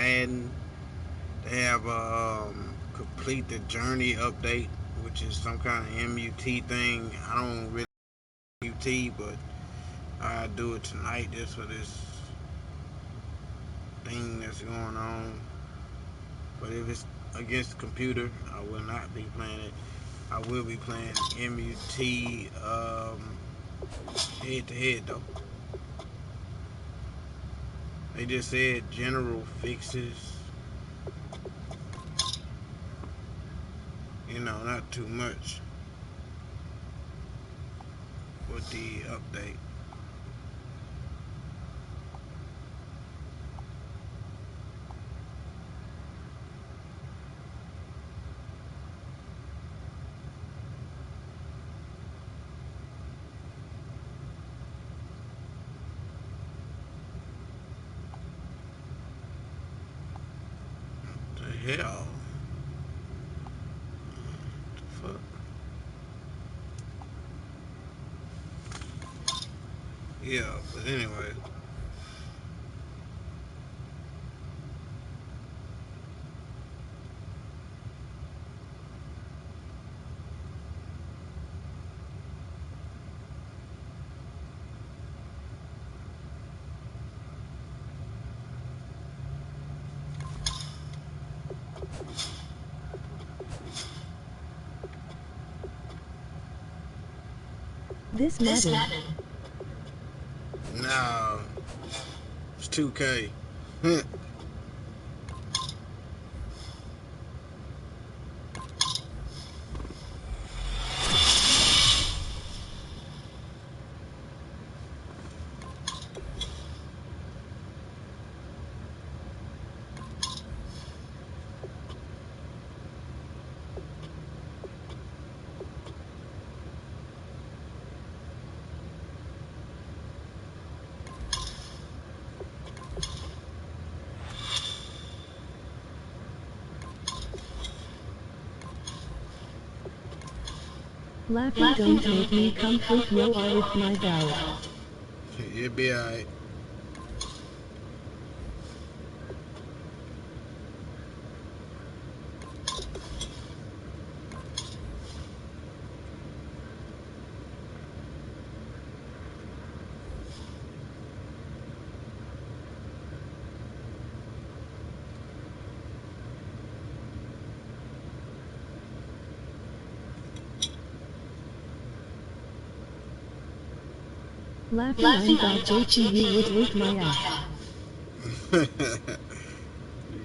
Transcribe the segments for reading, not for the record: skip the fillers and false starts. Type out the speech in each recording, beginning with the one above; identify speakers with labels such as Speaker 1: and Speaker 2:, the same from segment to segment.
Speaker 1: Madden. They have a complete the journey update, which is some kind of MUT thing. I don't really MUT, but I do it tonight just for this thing that's going on. But if it's against the computer, I will not be playing it. I will be playing MUT head to head though. They just said general fixes, not too much with the update. The hell? The fuck? Yeah, but anyway.
Speaker 2: This Madden.
Speaker 1: No, it's 2K.
Speaker 2: Laughing don't make me come with yo with my belt.
Speaker 1: You'll be alright.
Speaker 2: Laughing I'm got JT you would lick my ass.
Speaker 1: You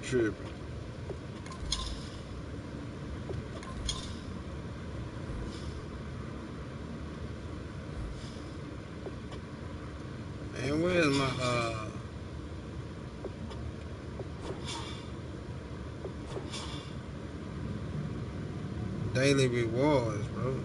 Speaker 1: tripping. And where's my daily rewards, bro?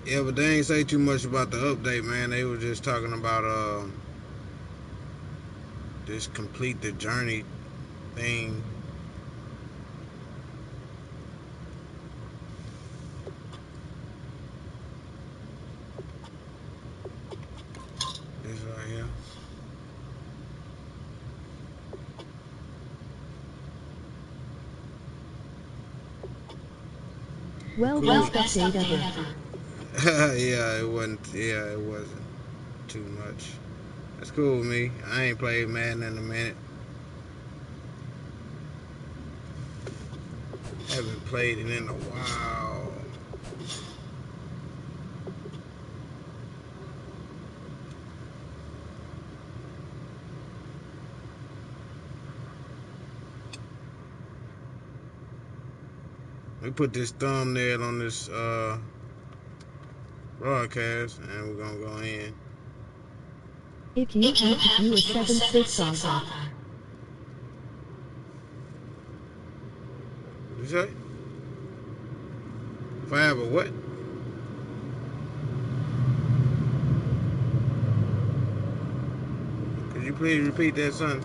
Speaker 1: Yeah, but they ain't say too much about the update, man. They were just talking about this complete the journey thing. This right here.
Speaker 2: Well,
Speaker 1: Cool.
Speaker 2: best update ever.
Speaker 1: Yeah, it wasn't. Yeah, it wasn't too much. That's cool with me. I ain't played Madden in a minute. Haven't played it in a while. We put this thumbnail on this broadcast, and we're gonna go in.
Speaker 2: If you have you a 7-6 soccer.
Speaker 1: You say? If I have a what? Could you please repeat that, son?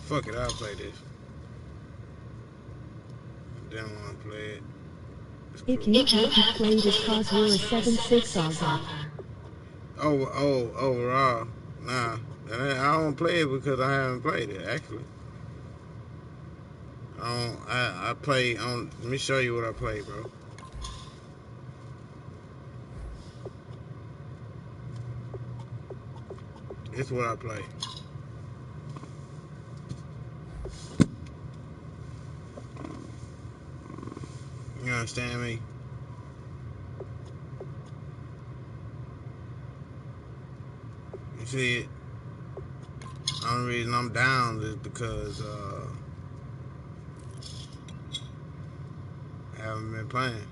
Speaker 1: Fuck it, I'll play this. Didn't want to play it. It's
Speaker 2: If
Speaker 1: cool.
Speaker 2: you haven't played it's cause you're a 7-6 ogre.
Speaker 1: Overall, nah. I don't play it because I haven't played it, actually. I play on. Let me show you what I play, bro. This is what I play. You understand me? You see it? The only reason I'm down is because I haven't been playing.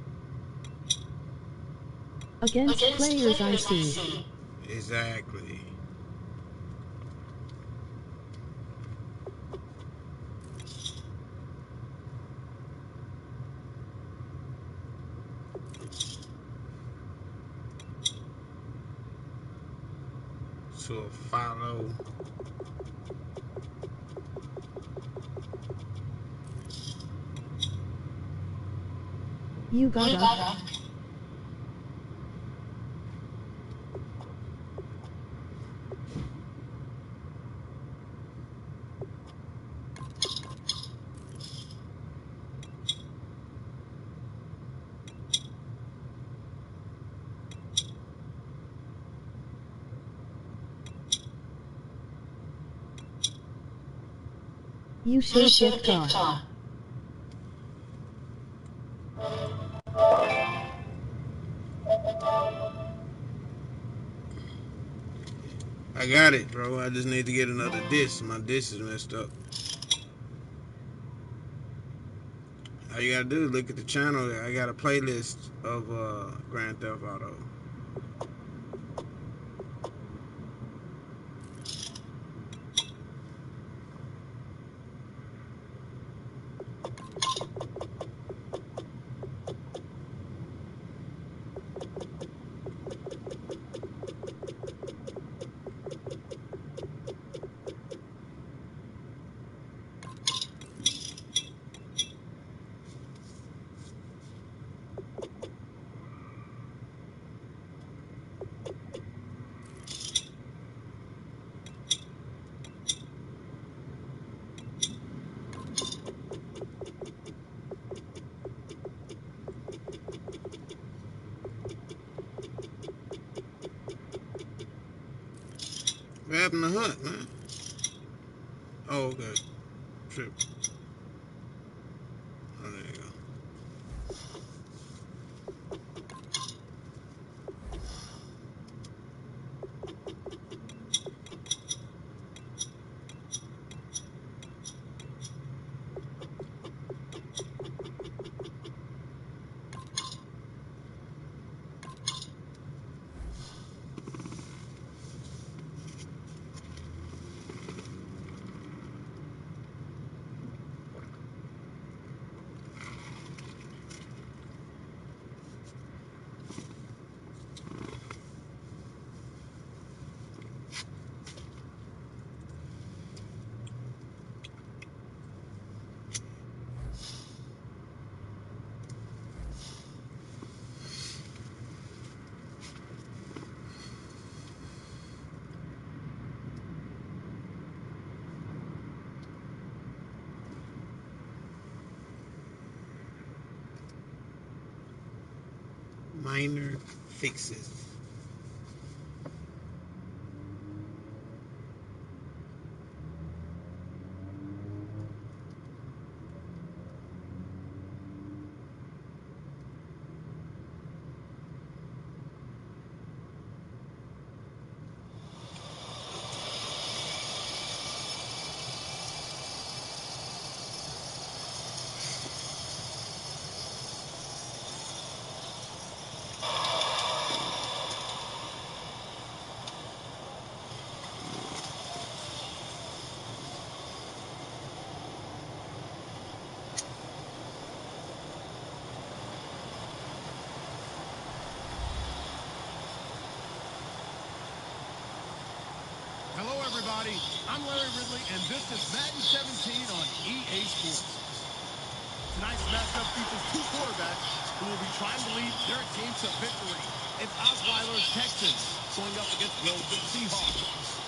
Speaker 2: Against players I see.
Speaker 1: Exactly. So follow.
Speaker 2: You gotta. You should get caught.
Speaker 1: I got it, bro. I just need to get another disc. My disc is messed up. All you gotta do is look at the channel. I got a playlist of Grand Theft Auto. What happened to Hunt, man? Oh, okay. Trip. Oh, there you go. Minor fixes.
Speaker 3: Hello, everybody. I'm Larry Ridley, and this is Madden 17 on EA Sports. Tonight's matchup features two quarterbacks who will be trying to lead their team to victory. It's Osweiler's Texans going up against Wilson's Seahawks.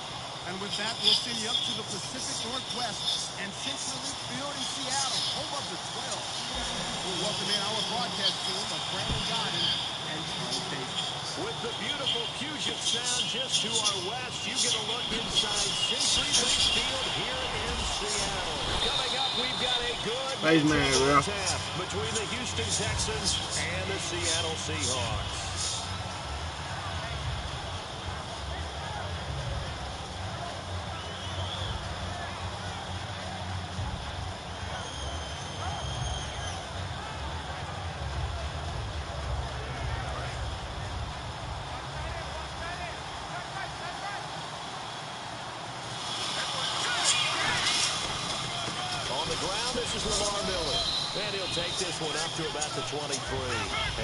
Speaker 3: And with that, we'll send you up to the Pacific Northwest and Century Link Field in Seattle, home of the 12. We'll welcome in our broadcast team of Brandon Godden and Charles Davis.
Speaker 4: With the beautiful Puget Sound just to our west, you get a look inside Century Link Field here in Seattle. Coming up, we've got a good matchup between the Houston Texans and the Seattle Seahawks. This is Lamar Miller, and he'll take this one up to about the 23.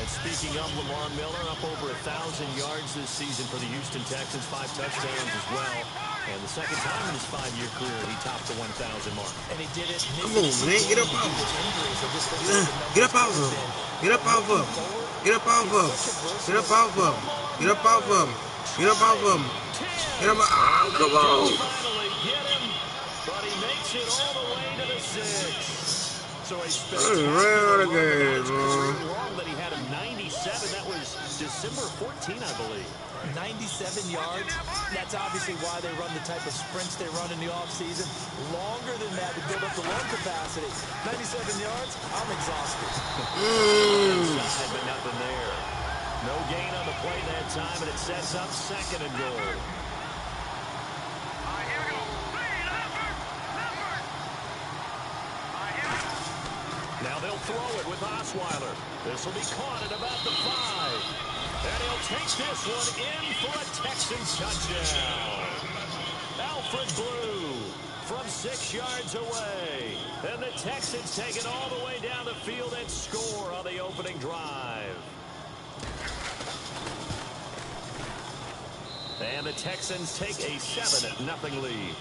Speaker 4: And speaking of Lamar Miller, up over 1,000 yards this season for the Houston Texans, 5 touchdowns as well. And the second time in his 5-year career, he topped the 1,000 mark.
Speaker 5: And he did it.
Speaker 1: Come on, man, get up off him. Get up off him. Get up off him. Get up off him. Get up off him. Get up off him. Get up off him. Get up off him. Oh, come on.
Speaker 4: Finally get him, but he makes it all the way to the 6. So a spectacular long that he had him 97. That was December 14, I believe.
Speaker 5: 97 yards. That's obviously why they run the type of sprints they run in the offseason. Longer than that to build up the lung capacity. 97 yards, I'm exhausted.
Speaker 4: Inside, but nothing there. No gain on the play that time, and it sets up 2nd and goal. Now they'll throw it with Osweiler. This will be caught at about the 5. And he'll take this one in for a Texans touchdown. Alfred Blue from 6 yards away. And the Texans take it all the way down the field and score on the opening drive. And the Texans take a 7-0 lead.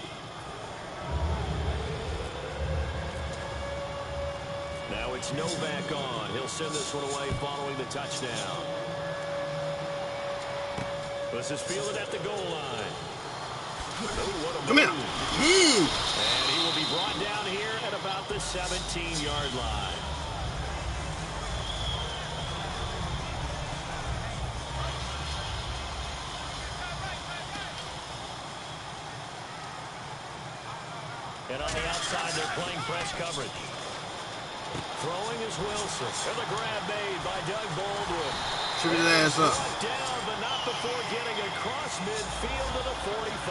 Speaker 4: Now it's Novak on. He'll send this one away following the touchdown. This is fielded at the goal line. Oh, what a
Speaker 1: Come here.
Speaker 4: And he will be brought down here at about the 17-yard line. And on the outside, they're playing press coverage. Throwing is Wilson. And the grab made by Doug Baldwin.
Speaker 1: Shoot his ass up.
Speaker 4: Down, but not before getting across midfield to the 45.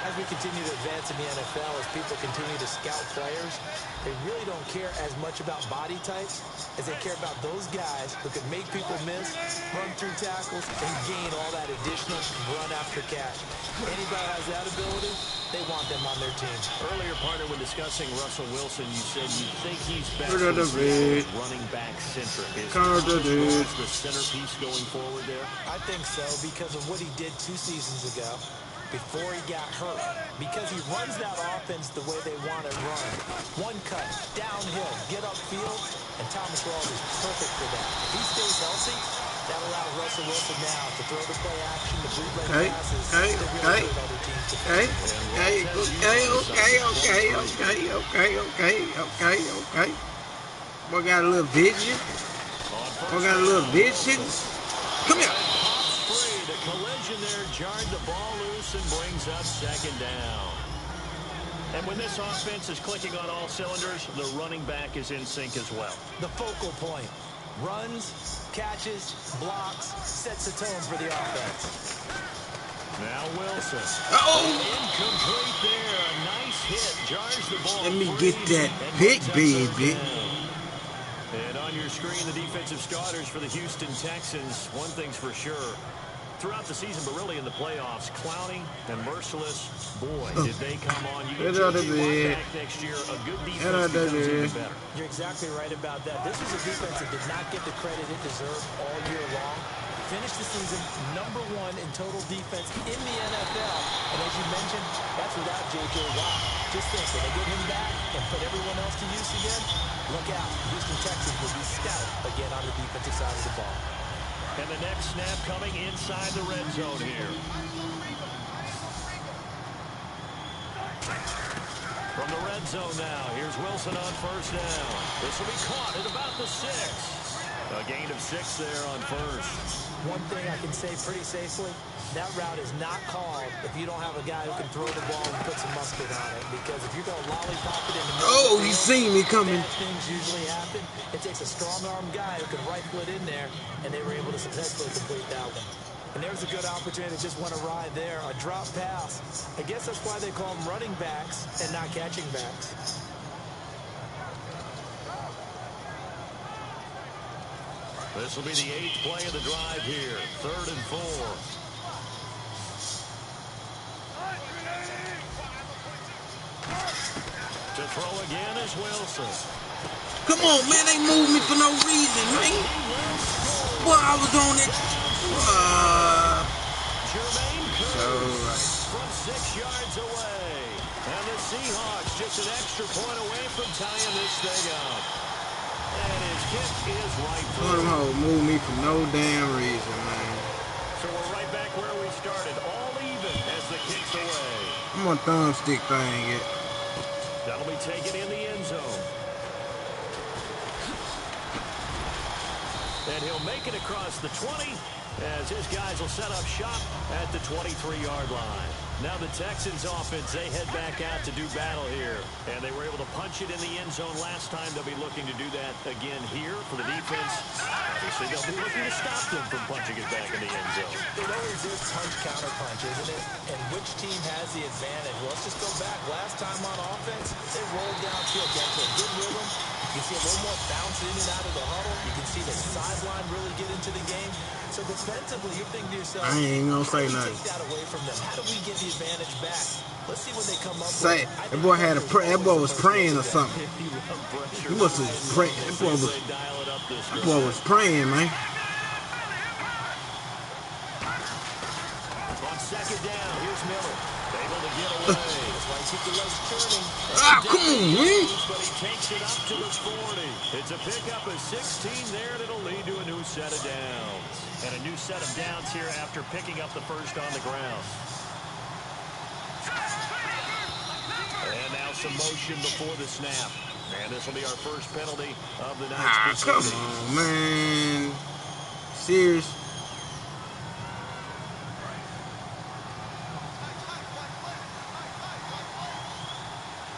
Speaker 5: As we continue to advance in the NFL, as people continue to scout players, they really don't care as much about body types as they care about those guys who can make people miss, run through tackles, and gain all that additional run after catch. Anybody has that ability, they want them on their team.
Speaker 4: Earlier, partner, when discussing Russell Wilson, you said you think he's best running back centric. Is the centerpiece going forward there?
Speaker 5: I think so because of what he did 2 seasons ago before he got hurt. Because he runs that offense the way they want it run. One cut, downhill, get upfield, and Thomas Rawls is perfect for that. If he stays healthy, that allows Russell Wilson now to throw the play action, the bootleg passes,
Speaker 1: Okay. Boy got a little vision. Boy got a little vision. Come here.
Speaker 4: The collision there jarred the ball loose and brings up 2nd down. And when this offense is clicking on all cylinders, the running back is in sync as well.
Speaker 5: The focal point. Runs, catches, blocks, sets the tone for the offense.
Speaker 4: Now Wilson.
Speaker 1: Uh-oh.
Speaker 4: Incomplete there. A nice hit. Jars the ball.
Speaker 1: Let me get that pick, baby.
Speaker 4: And on your screen, the defensive starters for the Houston Texans. One thing's for sure. Throughout the season, but really in the playoffs, Clowney and Merciless, boy, did they come on. You get back next year, a good defense becomes even better.
Speaker 5: You're exactly right about that. This was a defense that did not get the credit it deserved all year long. finished the season #1 in total defense in the NFL. And as you mentioned, that's without J.J. Watt. Just think, when they get him back and put everyone else to use again, look out. The Houston Texans will be stout again on the defensive side of the ball.
Speaker 4: And the next snap coming inside the red zone here. From the red zone now, here's Wilson on first down. This will be caught at about the 6. A gain of 6 there on first.
Speaker 5: One thing I can say pretty safely, that route is not called if you don't have a guy who can throw the ball and put some mustard on it. Because if you're going to lollipop it in the middle
Speaker 1: Oh,
Speaker 5: of the
Speaker 1: you
Speaker 5: field,
Speaker 1: seen me coming.
Speaker 5: bad things usually happen. It takes a strong-armed guy who can rifle it in there, and they were able to successfully complete that one. And there's a good opportunity to just want to ride there. A drop pass. I guess that's why they call them running backs and not catching backs.
Speaker 4: This will be the 8th play of the drive here. 3rd and 4. To throw again is Wilson.
Speaker 1: Come on, man. They moved me for no reason, man. Well, I was on it.
Speaker 4: Jermaine
Speaker 1: So,
Speaker 4: Curse from 6 yards away. And the Seahawks just an extra point away from tying this thing up. And his kick is right through.
Speaker 1: Move me for no damn reason, man.
Speaker 4: So we're right back where we started. All even as the kick's away.
Speaker 1: I'm on thumbstick thing it.
Speaker 4: That'll be taken in the end zone. And he'll make it across the 20 as his guys will set up shop at the 23-yard line. Now the Texans offense, they head back out to do battle here. And they were able to punch it in the end zone last time. They'll be looking to do that again here for the defense. Obviously, they'll be looking to stop them from punching it back in the end zone.
Speaker 5: It always is punch-counter-punch, isn't it? And which team has the advantage? Well, let's just go back. Last time on offense, they rolled downfield, got to a good rhythm. You can see a little more bounce in and out of the huddle. You can see the sideline really get into the game. So defensively, you're thinking to yourself,
Speaker 1: I ain't gonna say
Speaker 5: how do we
Speaker 1: nothing.
Speaker 5: take that away from them? How do we get the advantage back? Let's see what they come up
Speaker 1: Say,
Speaker 5: with.
Speaker 1: that boy had that boy was praying or something. He must have prayed. That boy was praying, man.
Speaker 4: On second down, here's Miller. Able to get away. That's why he keeps the legs turning.
Speaker 1: Come on, man.
Speaker 4: But he takes it up to the 40. It's a pickup of 16 there, and it'll lead to a new set of downs. And a new set of downs here after picking up the first on the ground. And now some motion before the snap. And this will be our first penalty of the night's
Speaker 1: Come
Speaker 4: proceedings.
Speaker 1: on, man. Serious.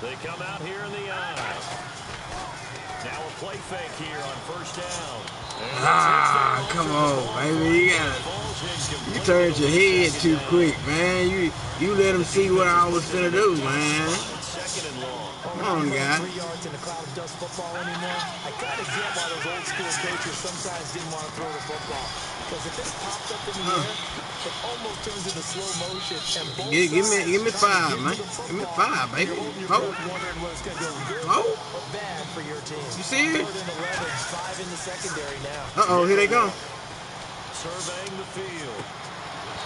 Speaker 4: They come out here in the aisle. Now a play fake here on first down.
Speaker 1: Come on, baby. You turned your head too quick, man. You let him see what I was finna do, man.
Speaker 4: Second and long.
Speaker 1: Come on, guy.
Speaker 5: 3 yards in a cloud of dust football anymore. I kind of get why those old school coaches sometimes didn't want to throw the football. Because if it's popped up in the air, it almost turns into slow motion. And both
Speaker 1: Give me 5, man. Give me 5, baby. Oh.
Speaker 5: Wondering what's going to go good or bad for your team.
Speaker 1: You see it?
Speaker 5: 3rd and 11, 5 in the secondary now.
Speaker 1: Uh-oh, here they go.
Speaker 4: Surveying the field.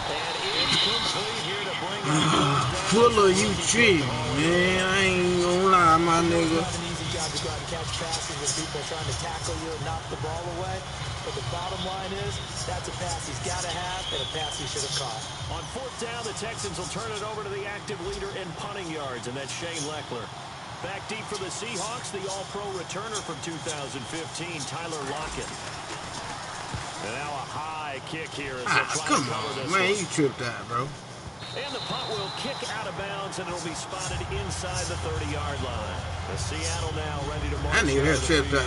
Speaker 4: And incomplete here to bring up
Speaker 1: Full of you trick, man. I ain't gonna lie, my nigga.
Speaker 5: It's not an easy job to go out and catch passes when people are trying to tackle you and knock the ball away. But the bottom line is, that's a pass he's got to have and a pass he should have caught.
Speaker 4: On 4th down, the Texans will turn it over to the active leader in punting yards, and that's Shane Leckler. Back deep for the Seahawks, the all-pro returner from 2015, Tyler Lockett. And now a high kick here as they try
Speaker 1: Come
Speaker 4: to cover
Speaker 1: on,
Speaker 4: this
Speaker 1: man.
Speaker 4: one.
Speaker 1: You tripped out, bro.
Speaker 4: And the punt will kick out of bounds, and it'll be spotted inside the 30-yard line. The Seattle now ready to march.
Speaker 1: I need that tripped out.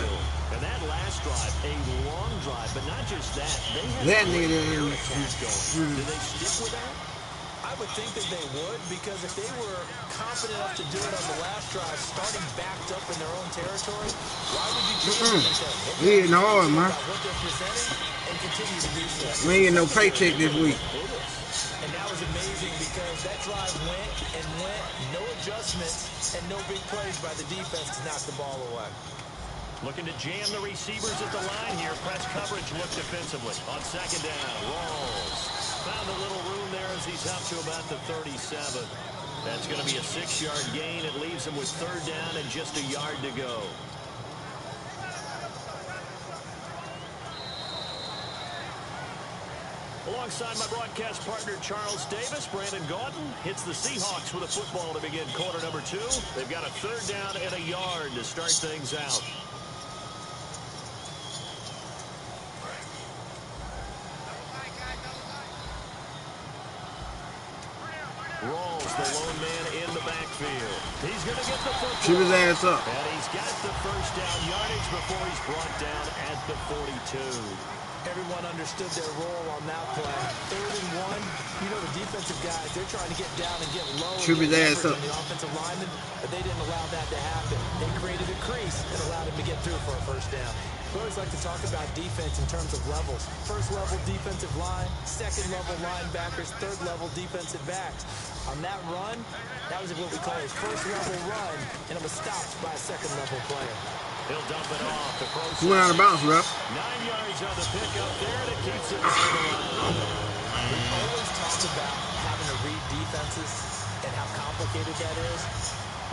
Speaker 4: And that last drive, a long drive, but not just that. They had
Speaker 1: That
Speaker 4: a
Speaker 1: nigga
Speaker 4: great
Speaker 1: there
Speaker 4: air attack going. Did they stick with that?
Speaker 5: I would think that they would, because if they were confident enough to do it on the last drive, starting backed up in their own territory, why would you change anything?
Speaker 1: We hitting hard, man.
Speaker 5: What they're presenting and continue to do so.
Speaker 1: We ain't getting no paycheck this week.
Speaker 5: And that was amazing because that drive went and went, no adjustments and no big plays by the defense to knock the ball away.
Speaker 4: Looking to jam the receivers at the line here. Press coverage look defensively. On second down, Rawls found a little room there as he's up to about the 37. That's going to be a 6-yard gain. It leaves him with third down and just a yard to go. Alongside my broadcast partner, Charles Davis, Brandon Gaudin hits the Seahawks with a football to begin quarter number 2. They've got a third down and a yard to start things out. Rawls, the lone man in the backfield. He's going to get the football.
Speaker 1: Shoot his ass up.
Speaker 4: And he's got the first down yardage before he's brought down at the 42.
Speaker 5: Everyone understood their role on that play. 3rd and 1. You know, the defensive guys, they're trying to get down and get low.
Speaker 1: Shoot his ass up.
Speaker 5: On the offensive lineman, but they didn't allow that to happen. They created a crease and allowed him to get through for a first down. We always like to talk about defense in terms of levels. 1st level defensive line, 2nd level linebackers, 3rd level defensive backs. On that run, that was what we call a 1st level run, and it was stopped by a 2nd level player.
Speaker 4: He'll dump it off. The pro
Speaker 1: He went out of bounds, ref.
Speaker 4: 9 yards on the pickup there, and it keeps it down the line.
Speaker 5: We always talk about having to read defenses and how complicated that is.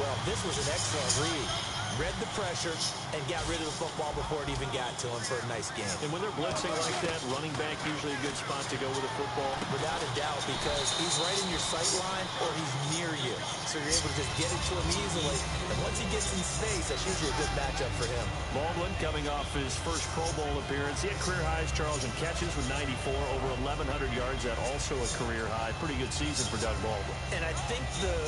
Speaker 5: Well, this was an excellent read. Read the pressure and got rid of the football before it even got to him for a nice game.
Speaker 4: And when they're blitzing like that, running back usually a good spot to go with a football.
Speaker 5: Without a doubt, because he's right in your sight line or he's near you. So you're able to just get it to him easily. And once he gets in space, that's usually a good matchup for him.
Speaker 4: Baldwin coming off his first Pro Bowl appearance. He had career highs, Charles, in catches with 94, over 1,100 yards. That also a career high. Pretty good season for Doug Baldwin.
Speaker 5: And I think the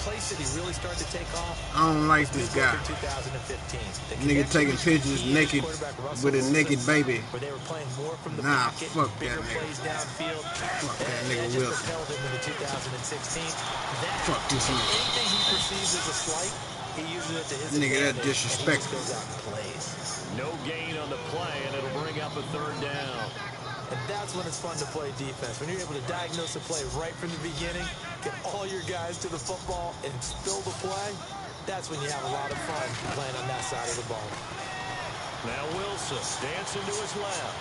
Speaker 5: place that he really started to take off.
Speaker 1: I don't like this guy.
Speaker 5: 2015.
Speaker 1: Nigga taking pictures naked with a naked baby.
Speaker 5: Where they were playing more from the
Speaker 1: Nah,
Speaker 5: pocket,
Speaker 1: fuck
Speaker 5: bigger
Speaker 1: that nigga.
Speaker 5: plays downfield.
Speaker 1: Fuck that
Speaker 5: And
Speaker 1: nigga
Speaker 5: just
Speaker 1: Wilson.
Speaker 5: propelled him into 2016. That,
Speaker 1: Fuck this nigga.
Speaker 5: anything he perceives as a slight, he uses it to his
Speaker 1: Nigga, that
Speaker 5: advantage,
Speaker 1: disrespectful.
Speaker 5: And he just goes out and plays.
Speaker 4: No gain on the play, and it'll bring up a third down.
Speaker 5: And that's when it's fun to play defense. When you're able to diagnose a play right from the beginning, get all your guys to the football, and spill the play, that's when you have a lot of fun playing on that side of the ball.
Speaker 4: Now Wilson dancing to his left.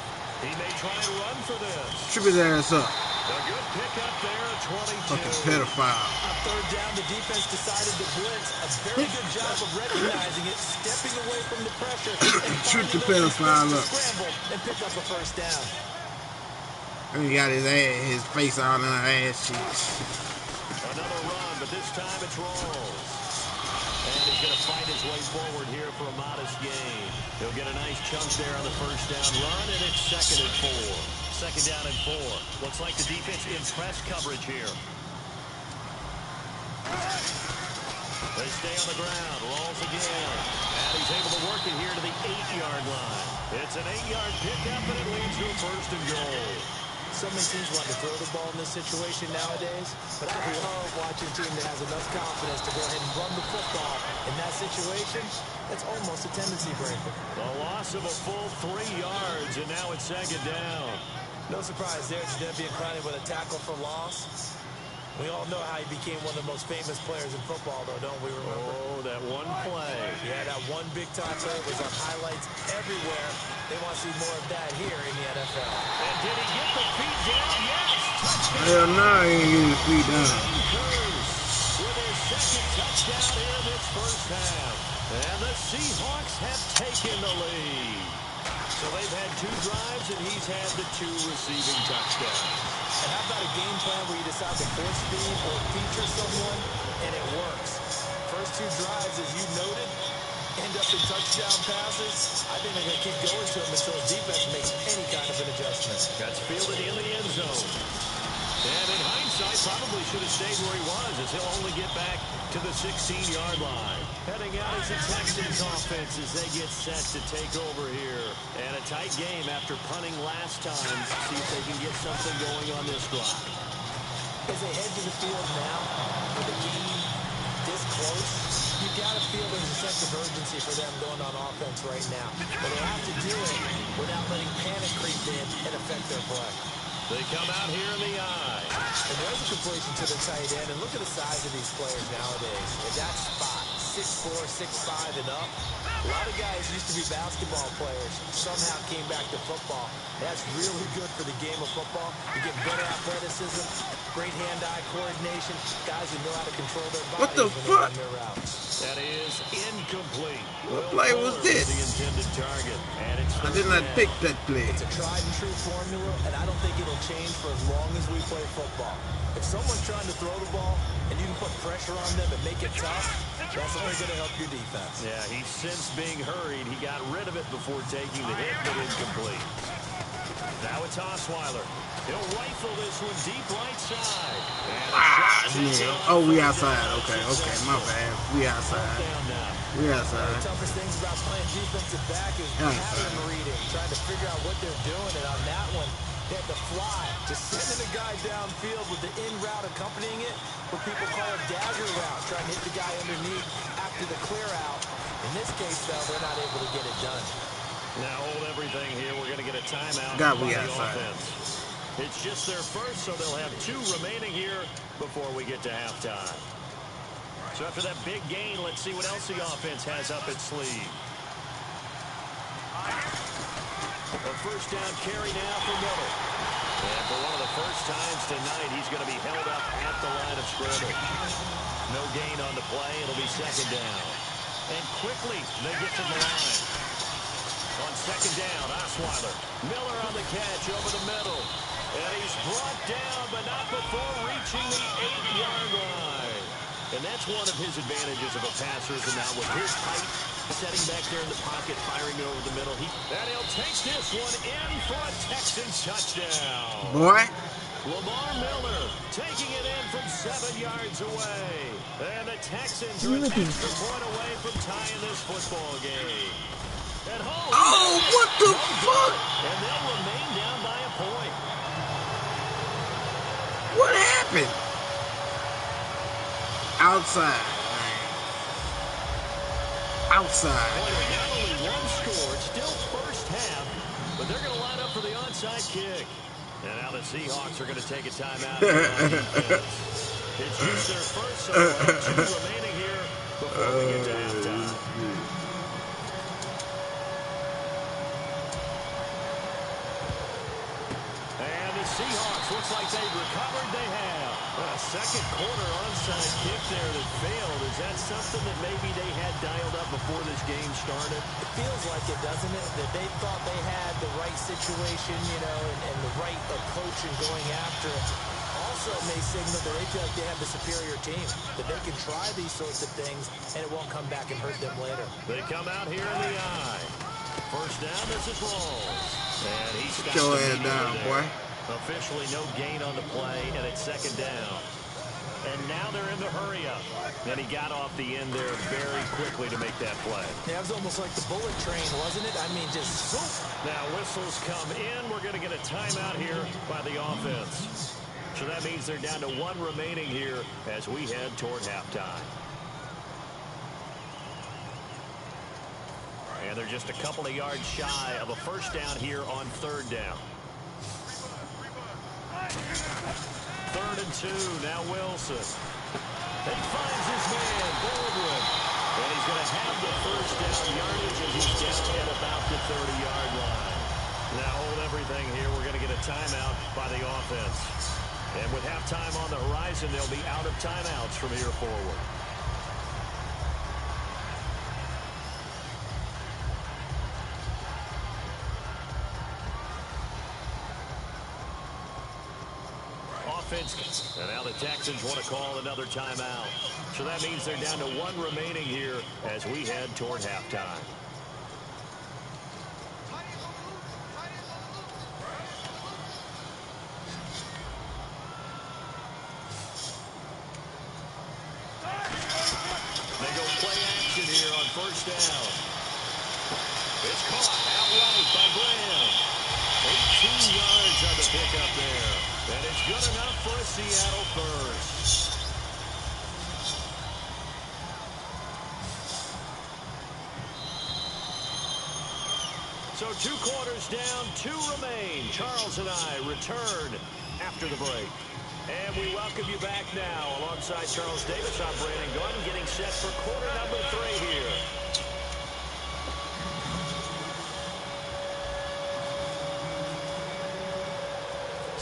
Speaker 4: He may try and run for this.
Speaker 1: Trip his ass up.
Speaker 4: A good pickup there at 22.
Speaker 1: Fucking pedophile.
Speaker 5: On 3rd down, the defense decided to blitz. A very good job of recognizing it, stepping away from the pressure, and
Speaker 1: Trip the
Speaker 5: finding those
Speaker 1: pedophile
Speaker 5: spaces
Speaker 1: up.
Speaker 5: to scramble and pick up a first down.
Speaker 1: And he got his face all in her ass cheeks.
Speaker 4: Another run, but this time it's Rawls. And he's going to fight his way forward here for a modest gain. He'll get a nice chunk there on the first down run, and it's 2nd and 4. 2nd down and 4. Looks like the defense in press coverage here. They stay on the ground. Rawls again. And he's able to work it here to the 8-yard line. It's an 8-yard pickup, and it leads to a 1st and goal.
Speaker 5: So many teams want to throw the ball in this situation nowadays, but I love watching a team that has enough confidence to go ahead and run the football. In that situation, it's almost a tendency breaker.
Speaker 4: The loss of a full 3 yards, and now it's 2nd down.
Speaker 5: No surprise there. It's Devian Clowney with a tackle for loss. We all know how he became one of the most famous players in football, though, don't we remember?
Speaker 4: Oh, that one play.
Speaker 5: Yeah, that one big-time play was on highlights everywhere. They want to see more of that here in the NFL.
Speaker 4: And did he get the feet down? Yes! Touchdown!
Speaker 1: Hell no, he ain't getting his feet down.
Speaker 4: With his 2nd touchdown here in this first half. And the Seahawks have taken the lead. So they've had 2 drives, and he's had the 2 receiving touchdowns.
Speaker 5: And how about a game plan where you decide to force feed or feature someone, and it works? First 2 drives, as you noted, end up in touchdown passes. I think they're going to keep going to him until his defense makes any kind of an adjustment.
Speaker 4: That's fielded in the end zone. And in hindsight, probably should have stayed where he was, as he'll only get back to the 16-yard line. Heading out is the Texans offense as they get set to take over here. And a tight game after punting last time. See if they can get something going on this drive.
Speaker 5: As they head to the field now, with the game this close, you got to feel there's a sense of urgency for them going on offense right now. But they have to do it without letting panic creep in and affect their play.
Speaker 4: They come out here in the eye.
Speaker 5: And there's a completion to the tight end. And look at the size of these players nowadays. In that spot, 6'4", 6'5", and up. A lot of guys used to be basketball players, somehow came back to football. That's really good for the game of football. You get better athleticism, great hand-eye coordination, guys who know how to control their
Speaker 1: What
Speaker 5: bodies
Speaker 1: the
Speaker 5: when they
Speaker 1: fuck?
Speaker 5: run their routes.
Speaker 4: That is incomplete.
Speaker 1: What
Speaker 4: Will
Speaker 1: play was
Speaker 4: Fuller with the
Speaker 1: this?
Speaker 4: intended target. And it's
Speaker 1: I
Speaker 4: third
Speaker 1: did not pick
Speaker 4: down.
Speaker 1: that play.
Speaker 5: It's a tried-and-true formula, and I don't think it'll change for as long as we play football. If someone's trying to throw the ball and you can put pressure on them and make it tough, that's only going to help your defense.
Speaker 4: Yeah, he's since being hurried. He got rid of it before taking the hit, but incomplete. Now it's Osweiler. He'll rifle this one deep right side. And a shot taken on
Speaker 1: Oh, we
Speaker 4: third
Speaker 1: outside.
Speaker 4: down.
Speaker 1: Okay,
Speaker 4: Successful.
Speaker 1: my bad. We outside.
Speaker 4: Fourth down now.
Speaker 1: We
Speaker 5: One of
Speaker 1: outside.
Speaker 5: the toughest things about playing defensive back is pattern reading, trying to figure out what they're doing. And on that one, they had to fly, just sending a guy downfield with the in route accompanying it, what people call a dagger route, trying to hit the guy underneath after the clear out. In this case, though, they're not able to get it done.
Speaker 4: Now hold everything here. We're going to get a timeout
Speaker 1: God,
Speaker 4: by
Speaker 1: we
Speaker 4: the
Speaker 1: outside.
Speaker 4: offense. It's just their first, so they'll have 2 remaining here before we get to halftime. So after that big gain, let's see what else the offense has up its sleeve. A first down carry now for Miller. And for one of the first times tonight, he's going to be held up at the line of scrimmage. No gain on the play. It'll be second down. And quickly, they get to the line. On second down, Osweiler. Miller on the catch over the middle. And he's brought down, but not before reaching the 8-yard line. And that's one of his advantages of a passer, is now with his height, setting back there in the pocket, firing over the middle. And he'll take this one in for a Texans touchdown.
Speaker 1: Boy.
Speaker 4: Lamar Miller taking it in from 7 yards away. And the Texans are an
Speaker 2: Unity.
Speaker 4: extra point away from tying this football game. At home.
Speaker 1: Oh, what the fuck?
Speaker 4: And they'll remain down by a point.
Speaker 1: What happened? Outside. Outside.
Speaker 4: Not only one score, it's still first half, but they're going to line up for the onside kick. And now the Seahawks are going to take a timeout here on defense. It's just their first, so they'll have 2 remaining here before we get to halftime. And the Seahawks, looks like they've recovered. They have. A second quarter onside kick there that failed. Is that something that maybe they had dialed up before this game started?
Speaker 5: It feels like it, doesn't it? That they thought they had the right situation, and the right approach in going after it. Also may signal that they feel like they have the superior team, that they can try these sorts of things, and it won't come back and hurt them later.
Speaker 4: They come out here in the eye. First down, this is Rawls. And he's got
Speaker 1: Your
Speaker 4: the
Speaker 1: head down, boy.
Speaker 4: Officially no gain on the play, and it's second down. And now they're in the hurry-up. And he got off the end there very quickly to make that play.
Speaker 5: Yeah, it was almost like the bullet train, wasn't it? I mean, just swoop.
Speaker 4: Now whistles come in. We're going to get a timeout here by the offense. So that means they're down to 1 remaining here as we head toward halftime. And they're just a couple of yards shy of a first down here on third down. 3rd and 2. Now Wilson. And finds his man, Baldwin. And he's going to have the first down yardage as he's down at about the 30-yard line. Now hold everything here. We're going to get a timeout by the offense. And with halftime on the horizon, they'll be out of timeouts from here forward. And now the Texans want to call another timeout. So that means they're down to 1 remaining here as we head toward halftime. They go play action here on first down. It's caught outright by Graham. 18 yards on the pickup there. And it's good enough for a Seattle first. So 2 quarters down, 2 remain. Charles and I return after the break. And we welcome you back now. Alongside Charles Davis, I'm Brandon Gunn, getting set for quarter number 3 here.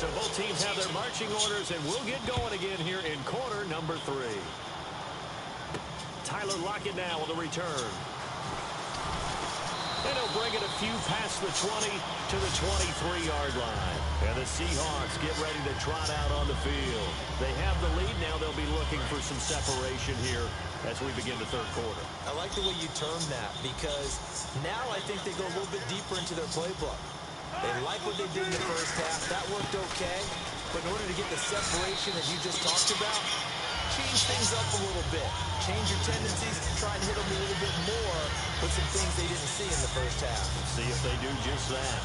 Speaker 4: So both teams have their marching orders, and we'll get going again here in quarter number 3. Tyler Lockett now on the return. And he'll bring it a few past the 20 to the 23-yard line. And the Seahawks get ready to trot out on the field. They have the lead. Now they'll be looking for some separation here as we begin the third quarter.
Speaker 5: I like the way you term that, because now I think they go a little bit deeper into their playbook. They like what they did in the first half. That worked okay. But in order to get the separation that you just talked about, change things up a little bit. Change your tendencies, try and hit them a little bit more with some things they didn't see in the first half.
Speaker 4: See if they do just that.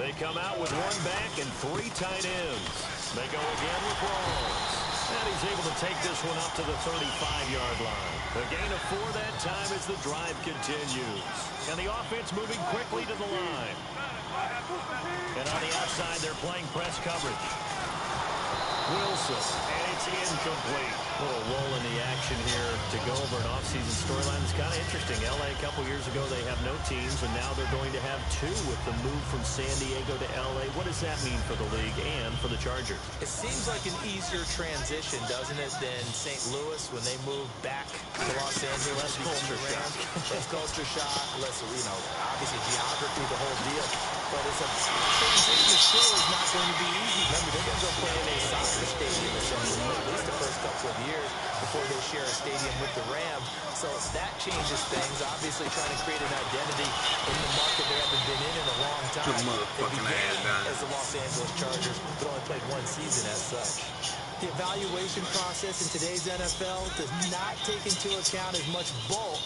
Speaker 4: They come out with 1 back and 3 tight ends. They go again with Rawls. And he's able to take this one up to the 35-yard line. A gain of 4 that time as the drive continues. And the offense moving quickly to the line. And on the outside, they're playing press coverage. Wilson, and it's incomplete. A little roll in the action here to go over an offseason storyline. It's kind of interesting. L.A. a couple years ago, they have no teams, and now they're going to have 2 with the move from San Diego to L.A. What does that mean for the league and for the Chargers?
Speaker 5: It seems like an easier transition, doesn't it, than St. Louis when they moved back to Los Angeles.
Speaker 4: Less culture shock.
Speaker 5: Less culture shock, less, obviously geography, the whole deal. But it's a transition still is not going to be easy. Remember, they're going to go play in a soccer stadium, essentially, at least the first couple of years before they share a stadium with the Rams. So that changes things. Obviously, trying to create an identity in the market they haven't been in a long time.
Speaker 1: Put motherfucking
Speaker 5: They began
Speaker 1: ass down.
Speaker 5: as the Los Angeles Chargers, but only played 1 season as such. The evaluation process in today's NFL does not take into account as much bulk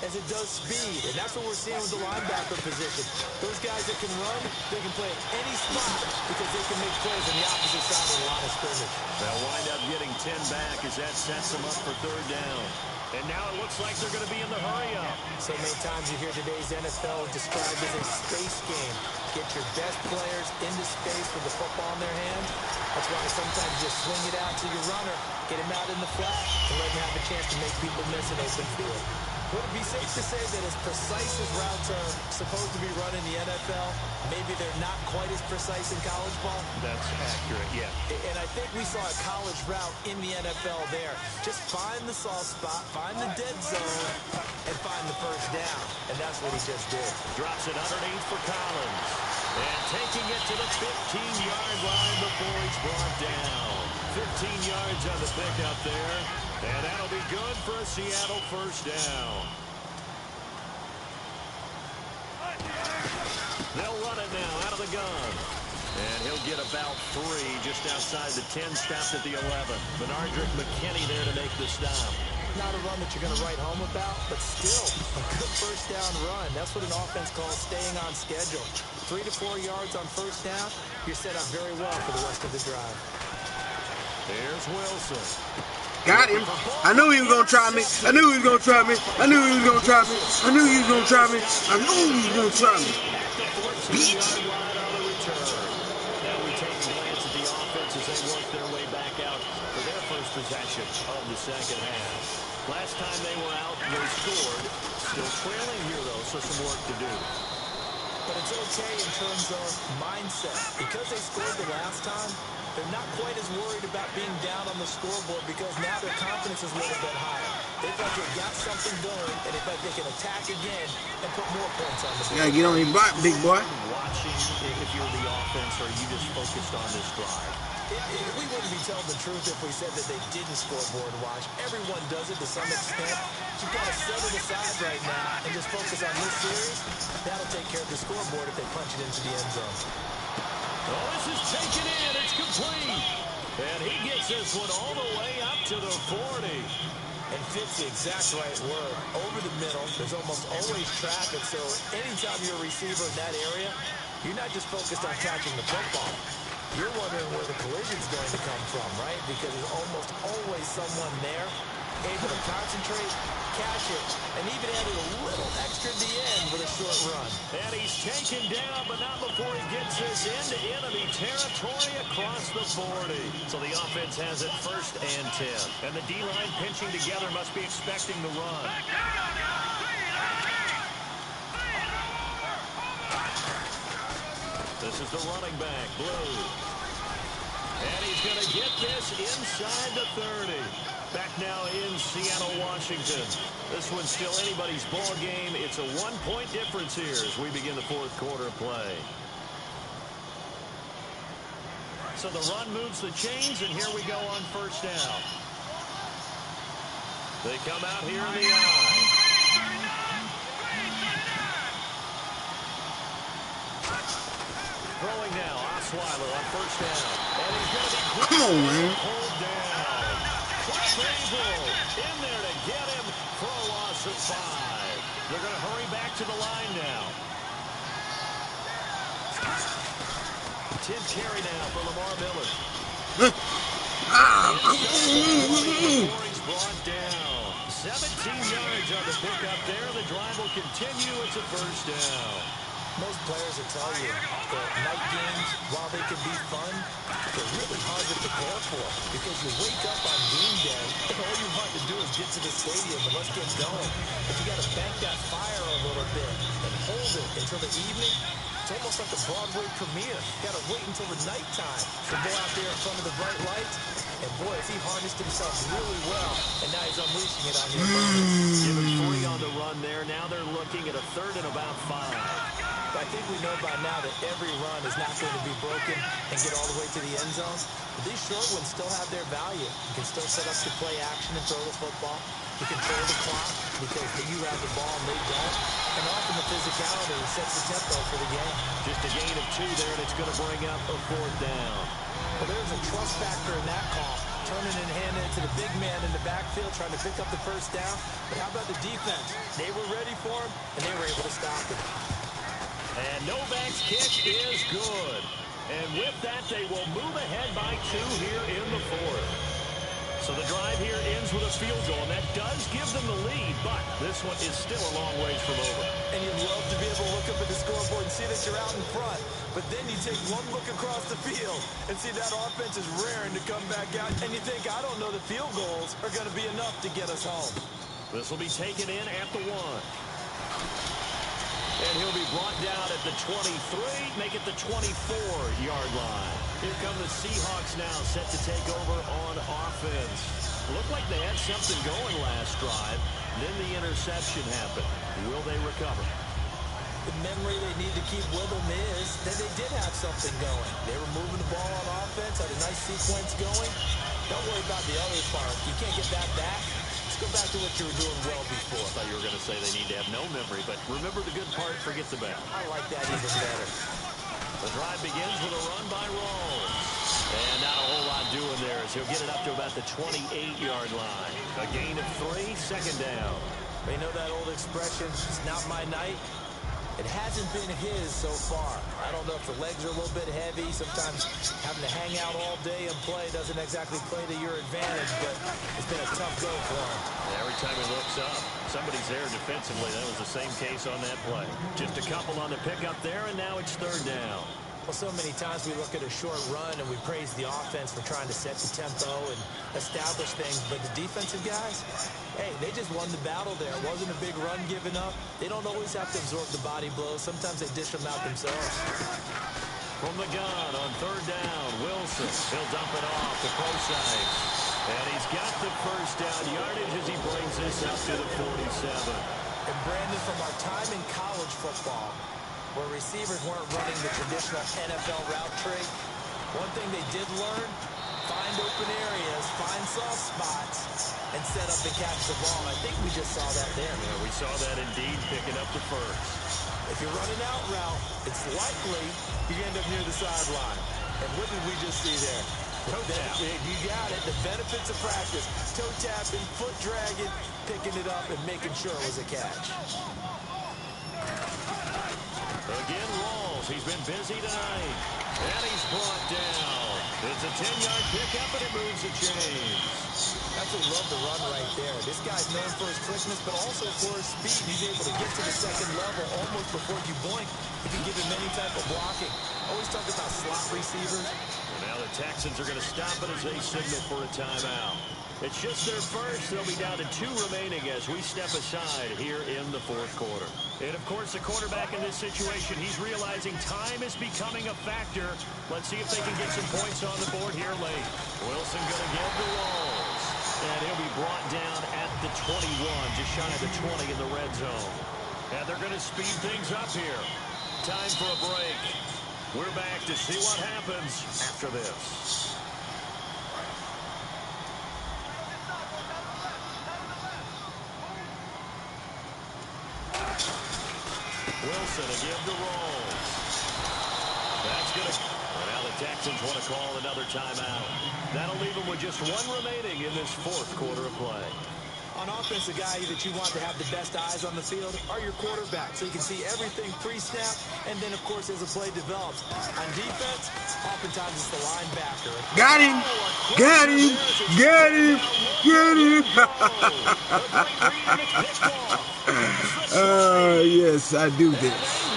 Speaker 5: as it does speed. And that's what we're seeing with the linebacker position. Those guys that can run, they can play at any spot because they can make plays on the opposite side of the line of scrimmage.
Speaker 4: They'll wind up getting 10 back as that sets them up for 3rd down. And now it looks like they're going to be in the hurry-up.
Speaker 5: So many times you hear today's NFL described as a space game. Get your best players into space with the football in their hands. That's why sometimes you just swing it out to your runner, get him out in the flat, and let him have a chance to make people miss an open field. Would it be safe to say that as precise as routes are supposed to be run in the NFL, maybe they're not quite as precise in college ball?
Speaker 4: That's accurate, yeah.
Speaker 5: And I think we saw a college route in the NFL there. Just find the soft spot, find the dead zone, and find the first down. And that's what he just did.
Speaker 4: Drops it underneath for Collins. And taking it to the 15-yard line before he's brought down. 15 yards on the pickup there. And that'll be good for a Seattle first down. They'll run it now out of the gun. And he'll get about 3 just outside the 10, stopped at the 11. Benardrick McKinney there to make the stop.
Speaker 5: Not a run that you're going to write home about, but still a good first down run. That's what an offense calls staying on schedule. 3 to 4 yards on first down, you're set up very well for the rest of the drive.
Speaker 4: Here's Wilson.
Speaker 1: Got him. I knew he was going to try me. I knew he was going to try me. I knew he was going to try me. I knew he was going to try me. I knew he was going to try me. Bitch.
Speaker 4: Now we take a glance at the offense as they work their way back out for their first possession of the second half. Last time they were out, they scored. Still trailing here, though, so some work to do.
Speaker 5: But it's okay in terms of mindset. Because they scored the last time, they're not quite as worried about being down on the scoreboard because now their confidence is a little bit higher. They feel like they've got something going, and they feel like they can attack again and put more points on the board.
Speaker 1: You gotta get on your block, big boy.
Speaker 4: Watching if you're the offense, or are you just focused on this drive?
Speaker 5: We wouldn't be telling the truth if we said that they didn't scoreboard watch. Everyone does it to some extent. You've got to set it aside right now and just focus on this series. That'll take care of the scoreboard if they punch it into the end zone.
Speaker 4: Oh, this is taken in. It's complete. And he gets this one all the way up to the 40.
Speaker 5: And fits the exact right word. Over the middle, there's almost always traffic. So anytime you're a receiver in that area, you're not just focused on catching the football. You're wondering where the collision's going to come from, right? Because there's almost always someone there able to concentrate, catch it, and even added a little extra at the end with a short run.
Speaker 4: And he's taken down, but not before he gets this into enemy territory across the 40. So the offense has it 1st and 10. And the D-line pinching together must be expecting the run. This is the running back, Blue. And he's going to get this inside the 30. Back now in Seattle, Washington. This one's still anybody's ball game. It's a 1-point difference here as we begin the 4th quarter of play. So the run moves the chains, and here we go on 1st down. They come out here in the eye. Throwing now, Osweiler on 1st down. And he's going to be pulled down. Crable in there to get him for a loss of 5. They're going to hurry back to the line now. 10th carry now for Lamar Miller. Before he's brought down. 17 yards on the pickup there. The drive will continue. It's a 1st down.
Speaker 5: Most players will tell you that night games, while they can be fun, they're really hard to prepare for because you wake up on game day and all you want to do is get to the stadium and let's get going. But you got to bank that fire a little bit and hold it until the evening. It's almost like a Broadway premiere. You got to wait until the nighttime to go out there in front of the bright lights. And boy, if he harnessed himself really well, and now he's unleashing it on the opponents.
Speaker 4: Give him 3 on the run there. Now they're looking at a 3rd and about 5.
Speaker 5: I think we know by now that every run is not going to be broken and get all the way to the end zone. But these short ones still have their value. You can still set up the play action and throw the football. You control the clock because you have the ball and they don't. And often the physicality sets the tempo for the game.
Speaker 4: Just a gain of 2 there, and it's going to bring up a 4th down.
Speaker 5: Well, there's a trust factor in that call. Turning and handing it to the big man in the backfield, trying to pick up the 1st down. But how about the defense? They were ready for him, and they were able to stop him.
Speaker 4: And Novak's kick is good. And with that, they will move ahead by 2 here in the 4th. So the drive here ends with a field goal, and that does give them the lead, but this one is still a long ways from over.
Speaker 5: And you'd love to be able to look up at the scoreboard and see that you're out in front. But then you take one look across the field and see that offense is raring to come back out. And you think, I don't know, the field goals are going to be enough to get us home.
Speaker 4: This will be taken in at the 1. And he'll be brought down at the 23, make it the 24-yard line. Here come the Seahawks now, set to take over on offense. Looked like they had something going last drive. Then the interception happened. Will they recover?
Speaker 5: The memory they need to keep with them is that they did have something going. They were moving the ball on offense, had a nice sequence going. Don't worry about the other part. You can't get that back. Go back to what you were doing well before.
Speaker 4: I thought you were going to say they need to have no memory, but remember the good part, forget the bad.
Speaker 5: I like that even better.
Speaker 4: The drive begins with a run by Rawls. And not a whole lot doing there as he'll get it up to about the 28-yard line. A gain of 3, 2nd down.
Speaker 5: You know that old expression, it's not my night? It hasn't been his so far. I don't know if the legs are a little bit heavy. Sometimes having to hang out all day and play doesn't exactly play to your advantage, but it's been a tough go for him.
Speaker 4: Every time he looks up, somebody's there defensively. That was the same case on that play. Just a couple on the pickup there, and now it's 3rd down.
Speaker 5: Well, so many times we look at a short run and we praise the offense for trying to set the tempo and establish things. But the defensive guys, hey, they just won the battle there. It wasn't a big run given up. They don't always have to absorb the body blows. Sometimes they dish them out themselves.
Speaker 4: From the gun on 3rd down, Wilson. He'll dump it off to Prosite. And he's got the 1st down yardage as he brings this up to the 47.
Speaker 5: And Brandon, from our time in college football, where receivers weren't running the traditional NFL route tree, one thing they did learn, find open areas, find soft spots, and set up and catch the ball. I think we just saw that there.
Speaker 4: Yeah, we saw that indeed, picking up the 1st.
Speaker 5: If you're running out route, it's likely you end up near the sideline. And what did we just see there?
Speaker 4: Toe tap.
Speaker 5: You got it. The benefits of practice. Toe tapping, foot dragging, picking it up, and making sure it was a catch.
Speaker 4: Again, Rawls. He's been busy tonight. And he's brought down. It's a 10-yard pickup, and it moves the chains.
Speaker 5: That's what love the run right there. This guy's known for his quickness, but also for his speed. He's able to get to the 2nd level almost before you blink if you give him any type of blocking. Always talk about slot receivers.
Speaker 4: And now the Texans are going to stop it as they signal for a timeout. It's just their first. They'll be down to 2 remaining as we step aside here in the fourth quarter. And, of course, the quarterback in this situation, he's realizing time is becoming a factor. Let's see if they can get some points on the board here late. Wilson going to give the Rolls. And he'll be brought down at the 21, just shy of the 20 in the red zone. And they're going to speed things up here. Time for a break. We're back to see what happens after this. Wilson again to Rolls. That's going to... Now the Texans want to call another timeout. That'll leave them with just 1 remaining in this fourth quarter of play.
Speaker 5: On offense, the guy that you want to have the best eyes on the field are your quarterbacks, so you can see everything pre-snap, and then, of course, as the play develops. On defense, oftentimes it's the linebacker.
Speaker 1: Got him! Got him! Got him! Got him! Yes, I do this.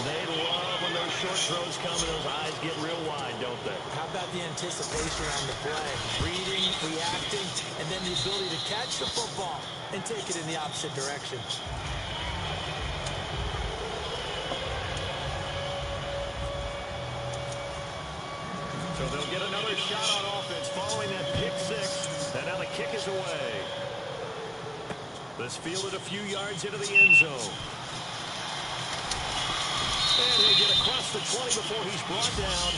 Speaker 4: They love when those short throws come and those eyes get real wide, don't they?
Speaker 5: How about the anticipation on the play? Reading, reacting, and then the ability to catch the football and take it in the opposite direction.
Speaker 4: So they'll get another shot on offense following that pick 6. And now the kick is away. This fielded a few yards into the end zone. And he'll get across the 20 before he's brought down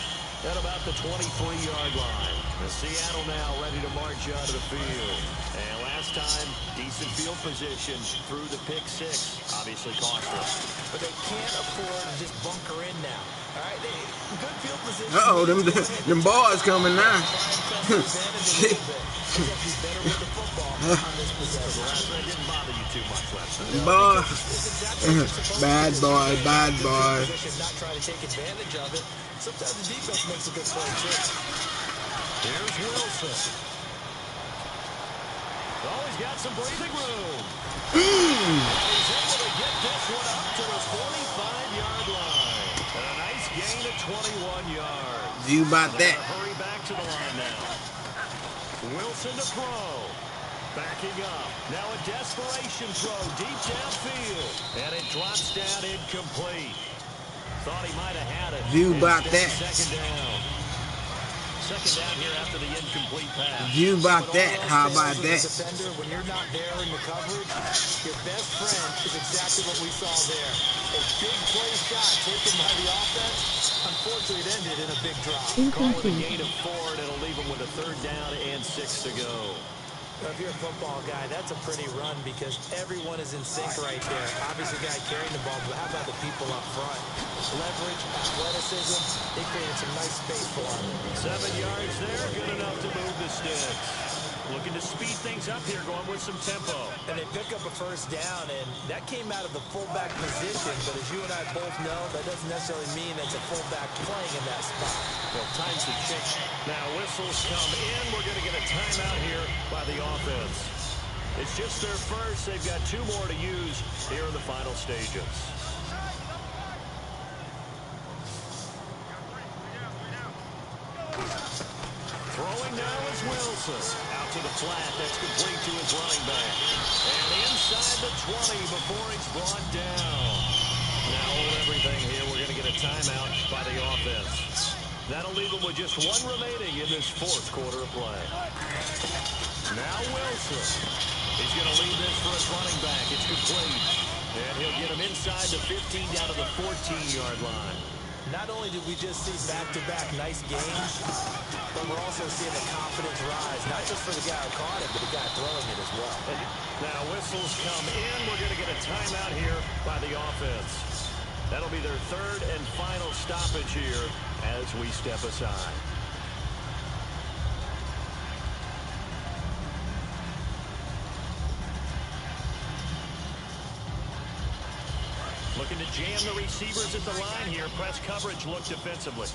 Speaker 4: at about the 23-yard line. The Seattle now ready to march out of the field. And last time, decent field position through the pick 6. Obviously costless.
Speaker 5: But they can't afford to just bunker in now. All right, good field position.
Speaker 1: Uh-oh, them boys coming now. Shit. Boy. Bad boy, bad boy.
Speaker 5: Not try to take advantage of it. Sometimes the defense makes a good play, too.
Speaker 4: Here's Wilson. Oh, he's got some breathing room. He's able to get this one up to the 45-yard line. And a nice gain of 21 yards.
Speaker 1: You about that?
Speaker 4: Hurry back to the line now. Wilson to throw. Backing up. Now a desperation throw deep downfield. And it drops down incomplete. Thought he might have had it.
Speaker 1: You about that?
Speaker 4: Second down. Second down here after the incomplete pass.
Speaker 1: You about that? How about that?
Speaker 5: Defender, when you're not there in the coverage, your best friend is exactly what we saw there. A big play shot taken by the offense. Unfortunately, it ended in a big drop.
Speaker 4: Call it a gain of 4, and it'll leave him with a third down and 6 to go.
Speaker 5: If you're a football guy, that's a pretty run because everyone is in sync right there. Obviously, the guy carrying the ball, but how about the people up front? Leverage, athleticism, they created some nice space for him.
Speaker 4: 7 yards there, good enough to move the sticks. Looking to speed things up here, going with some tempo.
Speaker 5: And they pick up a first down, and that came out of the fullback position, but as you and I both know, that doesn't necessarily mean it's a fullback playing in that spot.
Speaker 4: Well, times have changed. Now whistles come in. We're going to get a timeout here by the offense. It's just their first. They've got 2 more to use here in the final stages. Throwing now is Wilson. Out to the flat. That's complete to his running back. And inside the 20 before he's brought down. Now hold everything here. We're going to get a timeout by the offense. That'll leave them with just 1 remaining in this fourth quarter of play. Now Wilson. He's going to leave this for his running back. It's complete. And he'll get him inside the 15 down to the 14-yard line.
Speaker 5: Not only did we just see back-to-back nice games, but we're also seeing the confidence rise, not just for the guy who caught it, but the guy throwing it as well.
Speaker 4: Now whistles come in. We're going to get a timeout here by the offense. That'll be their third and final stoppage here as we step aside. Looking to jam the receivers at the line here. Press coverage, look defensively.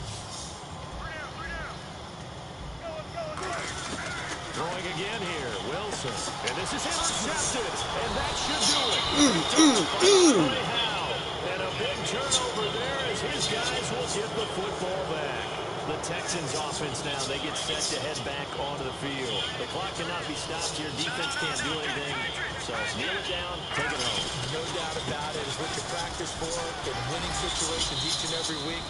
Speaker 4: Throwing again here. Wilson. Wilson. And this is intercepted. And that should do it. By Howe. And a big turnover there as his guys will get the football back. The Texans offense now, they get set to head back onto the field. The clock cannot be stopped here. Defense can't do anything. So kneel it down, take it home.
Speaker 5: No doubt about it. It's what you practice for in winning situations each and every week.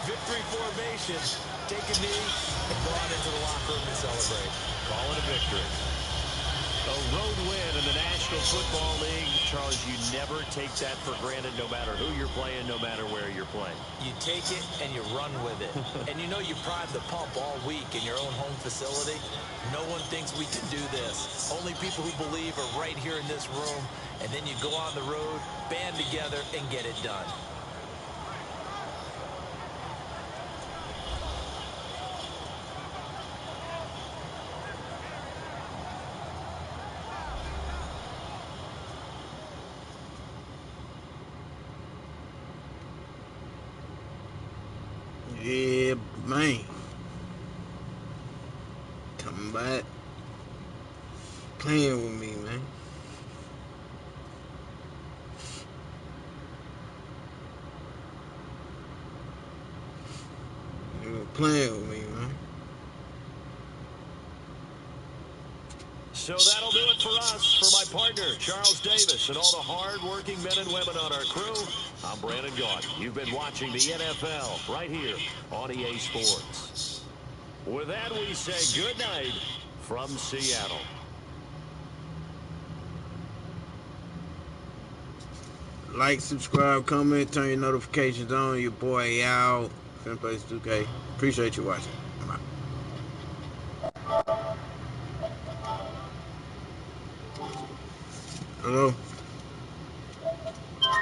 Speaker 5: Victory formation. Take a knee and go out into the locker room and celebrate.
Speaker 4: Call it a victory. A road win in the National Football League. Charles, you never take that for granted no matter who you're playing, no matter where you're playing.
Speaker 5: You take it and you run with it. And you know you prime the pump all week in your own home facility. No one thinks we can do this. Only people who believe are right here in this room. And then you go on the road, band together, and get it done.
Speaker 1: Yeah, man. Come back. Playing with me, man. You were playing with me, man.
Speaker 4: So that'll do it for us. For my partner, Charles Davis, and all the hard-working men and women on our crew, I'm Brandon Gaudin. You've been watching the NFL right here on EA Sports. With that, we say good night from Seattle.
Speaker 1: Like, subscribe, comment, turn your notifications on. Your boy out. Finn Plays 2K. Appreciate you watching. Bye. Hello?